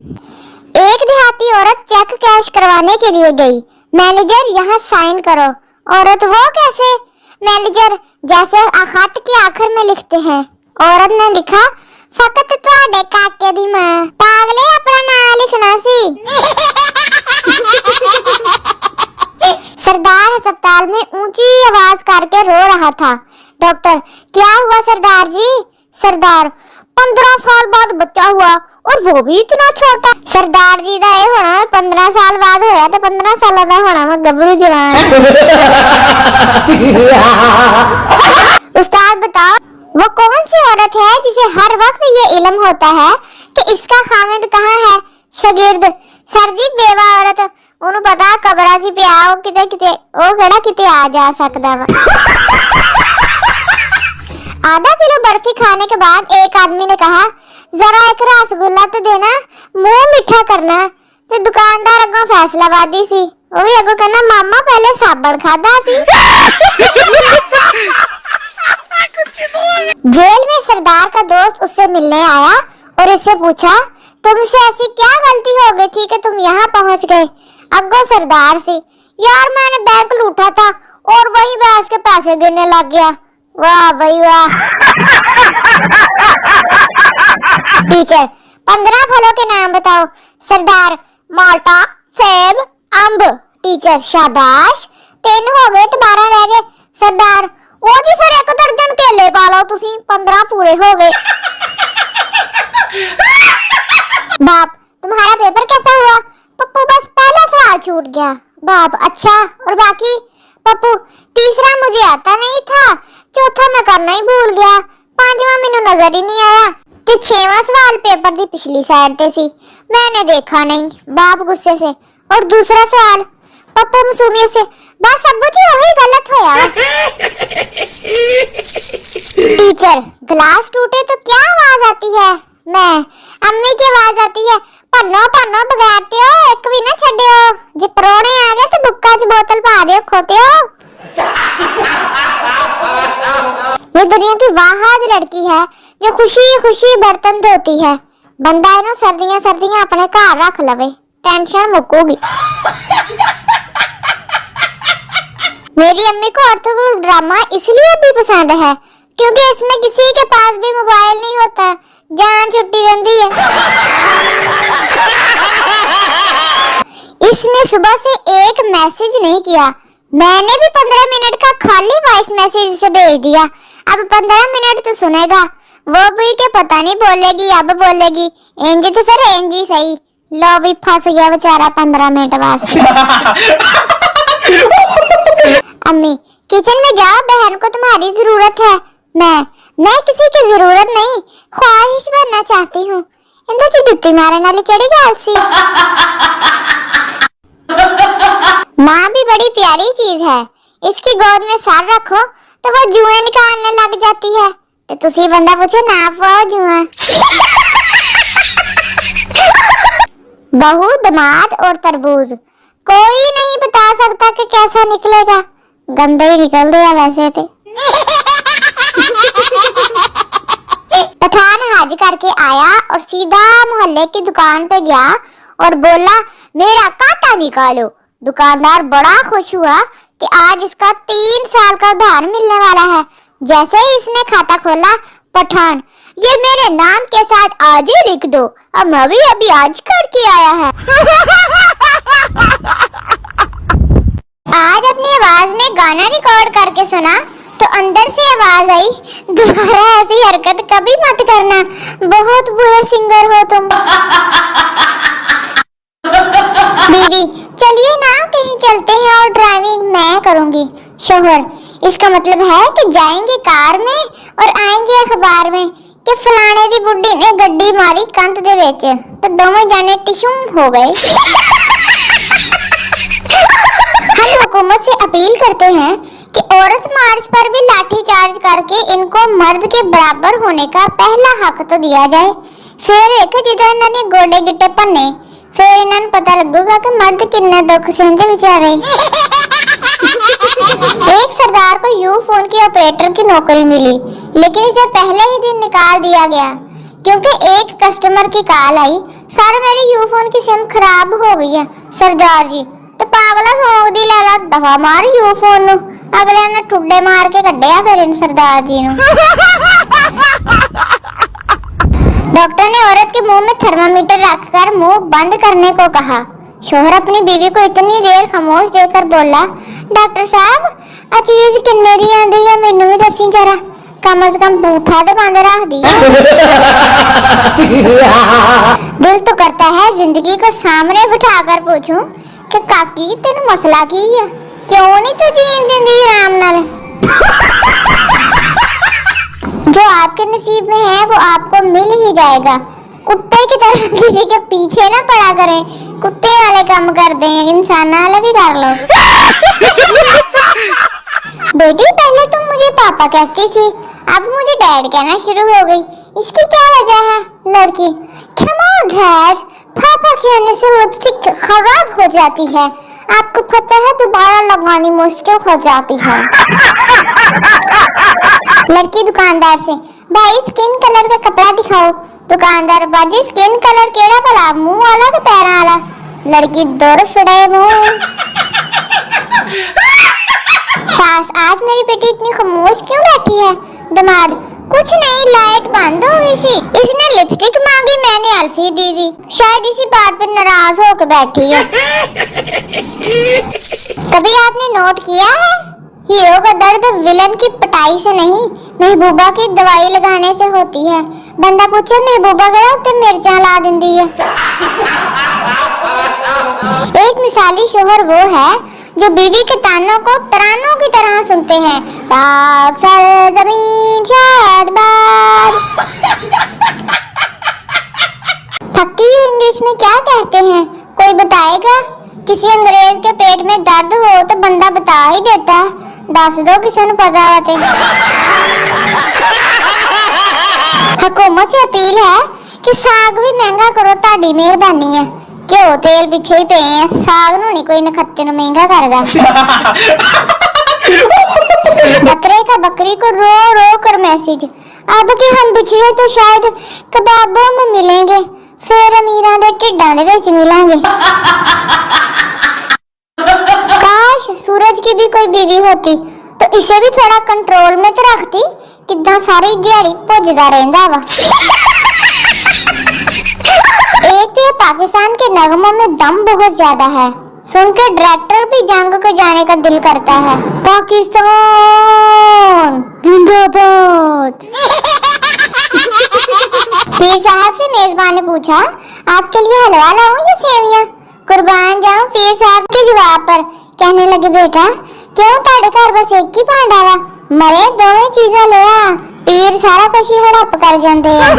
एक देहाती औरत चेक कैश करवाने के लिए गई। मैनेजर यहाँ साइन करो। औरत वो कैसे? मैनेजर जैसे खत के आखिर में लिखते हैं। औरत ने लिखा, फकत तुहाडे काके दी मां। पागले अपना नाम लिखना सी। सरदार अस्पताल में ऊंची आवाज करके रो रहा था। डॉक्टर, क्या हुआ सरदार जी? सरदार, 15 साल बाद बच्चा हुआ और वो भी इतना छोटा। सरदार जी दा ये होना 15 साल बाद होया तो 15 साल दा होना मैं गबरू जवान। उस्ताद बताओ, वो कौन सी औरत है जिसे हर वक्त ये इल्म होता है कि इसका खामिद कहाँ है? शागिर्द, सर जी बेवा औरत, उन्हें पता कबरा जी पे आओ किते किते ओ केड़ा किते आ जा सकदा वा। आधा किलो बर्फी खाने के बाद एक आदमी ने कहा, जरा एक रसगुल्ला तो देना, मुंह मीठा करना। तो दुकानदार अगों फैसलाबादी सी, वो भी अगों कहना मामा पहले साबण खादा सी। जेल में सरदार का दोस्त उससे मिलने आया और इससे पूछा, तुमसे ऐसी क्या गलती हो गई थी कि तुम यहाँ पहुँच गए? अगो सरदार सी, यार मैंने बैंक लूटा था और वही बैठ के पैसे गिनने लग गया। वाह भाई वाह। टीचर, 15 फलों के नाम बताओ। सरदार, माल्टा, सेब, अम्ब। टीचर, शाबाश, 3 हो गए तो 12 रह गए। सरदार, वो जी फिर 1 दर्जन केले पा लो तुसी, 15 पूरे हो गए। बाप, तुम्हारा पेपर कैसा हुआ? पप्पू, बस पहला सवाल छूट गया। बाप, अच्छा और बाकी? पप्पू, तीसरा मुझे आता नहीं था, चौथा मैं करना ही भूल गया, 5वां मैनू नजर ही नहीं आया ते 6वां सवाल पेपर दी पिछली साइड ते सी, मैंने देखा नहीं। बाप गुस्से से, और दूसरा सवाल? पप्पू मासूमियत से, बस अब्बू जी वही गलत होया। टीचर, ग्लास टूटे तो क्या आवाज आती है? मैं, अम्मी की आवाज आती है, भन्नो भन्नो बगैरते हो, एक भी ना छड्डियो, जे परोने आ गए तो बुक्का च बोतल पा दियो, खोते हो। ये दुनिया की वाहिद लड़की है जो खुशी खुशी बर्तन धोती है। बंदा इन्हों सर्दियां सर्दियां अपने घर रख लवे, टेंशन मुक्कूगी। मेरी अम्मी को ऑर्थोडॉक्स ड्रामा इसलिए भी पसंद है क्योंकि इसमें किसी के पास भी मोबाइल नहीं होता, जान छुट्टी रहती है। इसने सुबह से एक मैसेज नहीं किया। मैंने भी 15 मिनट का खाली वॉइस मैसेज इसे भेज दिया। अब 15 मिनट तो सुनेगा, वो भी के पता नहीं बोलेगी अब बोलेगी, इंज तो फिर इंज ही सही। लो भी फंस गया बेचारा 15 मिनट वास्ते। अम्मी, किचन में जाओ, बहन को तुम्हारी जरूरत है। मैं किसी की जरूरत नहीं, ख्वाहिश बनना चाहती हूँ। इंदा जी जुत्ती मारने वाली केड़ी गल सी? माँ भी बड़ी प्यारी चीज है, इसकी गोद में सर रखो तो वो जुएं निकालने लग जाती है। तो तुसी बंदा पूछे ना पाओ जुएं। बहू, दामाद और तरबूज, कोई नहीं बता सकता कि कैसा निकलेगा। गंदे ही निकल दिया वैसे थे। पठान हज करके आया और सीधा मोहल्ले की दुकान पे गया और बोला, मेरा काटा निकालो। दुकानदार बड़ा खुश हुआ कि आज इसका 3 साल का उधार मिलने वाला है। जैसे ही इसने खाता खोला, पठान, ये मेरे नाम के साथ आज ही लिख दो, अब मैं भी अभी आज करके आया है। आज अपनी आवाज में गाना रिकॉर्ड करके सुना तो अंदर से आवाज आई, दोबारा ऐसी हरकत कभी मत करना, बहुत बुरे सिंगर हो तुम। बीवी, चलिए ना कहीं चलते हैं और ड्राइविंग मैं करूंगी। शोहर, इसका मतलब है कि जाएंगे कार में और आएंगे अखबार में कि फलाने दी बुड्ढी ने गड्डी मारी कंध दे विच, तो दोनों जाने टिशुम हो गए। हम हुकूमत से अपील करते हैं कि औरत मार्च पर भी लाठी चार्ज करके इनको मर्द के बराबर होने का पहला हक तो दिया जाए। फिर एक जिदा इन्होंने गोडे गिट्टे भन्ने, फिर इन्हें पता लगेगा कि मर्द कितना दुख सहते बेचारे। एक सरदार को यू फोन के ऑपरेटर की नौकरी मिली, लेकिन इसे पहले ही दिन निकाल दिया गया क्योंकि एक कस्टमर की कॉल आई, सर मेरी यूफोन की सिम खराब हो गई है सरदार जी ते पागला सौंग दी ला दफा मार यूफोन नु अगले ने ठुड्डे मार के कड्ढिया फिर इन सरदार जी नु। डॉक्टर ने औरत के मुंह में थर्मामीटर रखकर मुंह बंद करने को कहा। शोहर अपनी बीवी को इतनी देर खामोश देखकर बोला, डॉक्टर साहब आ चीज किन्ने दी आंदी है मैनू भी दसी जरा, कम से कम बूथा तो बंद रख दी। दिल तो करता है जिंदगी को सामने बिठाकर पूछूं कि काकी तेन मसला की है, क्यों नहीं तू जीन देंदी आराम नाल। जो आपके नसीब में है वो आपको मिल ही जाएगा। कुत्ते की तरह किसी के पीछे ना पड़ा करें, कुत्ते वाले काम कर दें, इंसान वाले भी कर लो। बेटी पहले तुम मुझे पापा कहती थी, अब मुझे डैड कहना शुरू हो गई, इसकी क्या वजह है? लड़की, क्षमा डैड, पापा कहने से वो खराब हो जाती है, आपको पता है दोबारा लगानी मुश्किल हो जाती है। लड़की दुकानदार से, भाई स्किन कलर का कपड़ा दिखाओ। दुकानदार, बाजी स्किन कलर केड़ा भला, मुंह वाला के पैर वाला? लड़की, दौर फड़े मुंह। सास, आज मेरी बेटी इतनी खामोश क्यों बैठी है? दामाद, कुछ नहीं, लाइट बंद हो गई थी, इसने लिपस्टिक मांगी, मैंने अल्फी दी थी, शायद इसी बात पर नाराज होकर बैठी है। कभी आपने नोट किया है, हीरो का दर्द विलन की पिटाई से नहीं, महबूबा की दवाई लगाने से होती है। बंदा पूछे महबूबा गया तो मिर्चा ला देती है। एक मिसाली शोहर वो है जो बीवी के तानों को तरानों की तरह सुनते हैं। पाक सरजमीन शादबाद। थकी इंग्लिश में क्या कहते हैं, कोई बताएगा? किसी अंग्रेज के पेट में दर्द हो तो बंदा बता ही देता है, दस दो किसी ने पता होते। हुकूमत से अपील है कि साग भी महंगा करो, ताड़ी मेहरबानी है। घ्यो तेल पीछे ही पे हैं, साग नू नहीं कोई नखत्ते नू महंगा करदा। बकरे का बकरी को रो रो कर मैसेज, अब के हम बिछड़े तो शायद कबाबों में मिलेंगे, फिर अमीरां दे ढिड्डां दे विच मिलांगे। काश सूरज की भी कोई बीवी होती तो इसे भी थोड़ा कंट्रोल में तो रखती, कितना सारी दिहाड़ी भुजदा रहंदा वा। एक तो पाकिस्तान के नगमों में दम बहुत ज्यादा है, सुन के डायरेक्टर भी जंग को जाने का दिल करता है। पाकिस्तान जिंदाबाद। पीर साहब से मेजबान ने पूछा, आपके लिए हलवा लाऊं या सेवियां? कुर्बान जाऊं पीर साहब के जवाब पर। कहने लगे, बेटा क्यों ताड़े घर बस एक ही भांडा वा, मरे दोवें चीज़ां ले आ, पीर सारा कुछ ही हड़प कर जाते हैं।